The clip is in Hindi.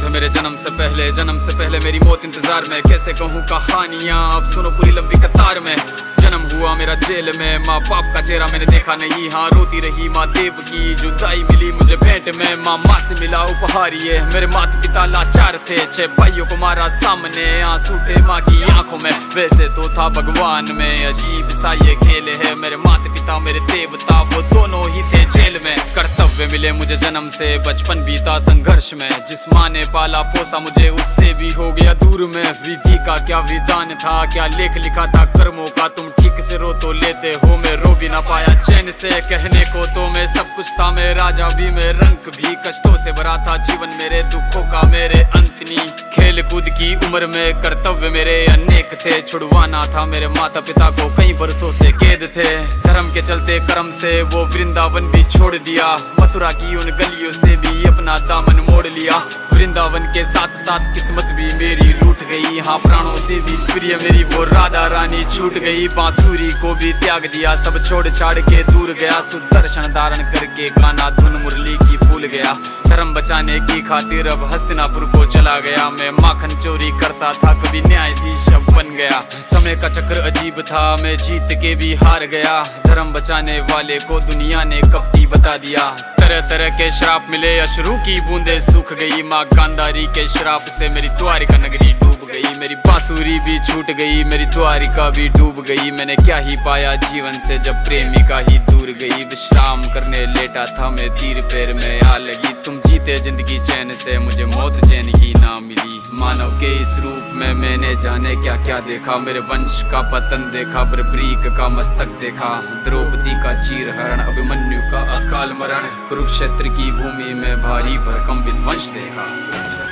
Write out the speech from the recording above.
है मेरे जन्म से पहले मेरी मौत इंतजार में। कैसे कहूँ कहानियाँ, अब सुनो पूरी लंबी कतार में। जन्म हुआ मेरा जेल में, माँ बाप का चेहरा मैंने देखा नहीं। हाँ रोती रही माँ देव की, जुदाई मिली मुझे भेंट में। माँ से मिला उपहार ये, मेरे माता पिता लाचार थे। 6 भाइयों को मारा सामने, आंसू थे माँ की आंखों में। वैसे तो था भगवान में, अजीब सा ये खेल है। मेरे माता पिता मेरे देवता, वो दोनों ही थे जेल में। कर्तव्य मिले मुझे जन्म से, बचपन बीता संघर्ष में। जिस माँ ने पाला पोसा मुझे, उससे भी हो गया दूर में। विधि का क्या विधान था, क्या लेख लिखा था कर्मों का। तुम ठीक से रो तो लेते हो, मैं रो भी ना पाया चैन से। कहने को तो मैं सब कुछ था, मैं राजा भी, मैं रंग भी। कष्टों से भरा था जीवन मेरे, दुखों का मेरे अंत नहीं। खेल कूद की उम्र में कर्तव्य मेरे अनेक थे। छुड़वाना था मेरे माता पिता को, कई बरसों से कैद थे। धर्म के चलते कर्म से वो वृंदावन भी छोड़ दिया। मथुरा की उन गलियों से भी अपना दामन मोड़ लिया। वृंदावन के साथ साथ किस्मत भी मेरी रूठ गई। हाँ प्राणों से भी प्रिय मेरी वो राधा रानी छूट गई। बांसुरी को भी त्याग दिया, सब छोड़ छाड़ के दूर गया। सुदर्शन धारण करके गाना धुन मुरली की भूल गया। धर्म बचाने की खातिर अब हस्तिनापुर को चला गया। मैं माखन चोरी करता था, कभी न्यायाधीश अब बन गया। समय का चक्र अजीब था, मैं जीत के भी हार गया। धर्म बचाने वाले को दुनिया ने कपटी बता दिया। तरह तरह के श्राप मिले, अश्रु की बूंदे सूख गई। माँ गांधारी के श्राप से मेरी द्वारिका नगरी डूब गई। मेरी बांसुरी भी छूट गई, मेरी द्वारिका भी डूब गई। मैंने क्या ही पाया जीवन से, जब प्रेमिका ही दूर गई। विश्राम करने लेटा था मैं, तीर पैर में आ लगी। तुम जीते जिंदगी चैन से, मुझे मौत चैन ही ना मिली। मानव के इस रूप में मैंने जाने क्या क्या देखा। मेरे वंश का पतन देखा, बर्बरीक का मस्तक देखा। द्रौपदी का चीरहरण, अभिमन्यु का अकाल मरण। कुरुक्षेत्र की भूमि में भारी भरकम विध्वंस देखा।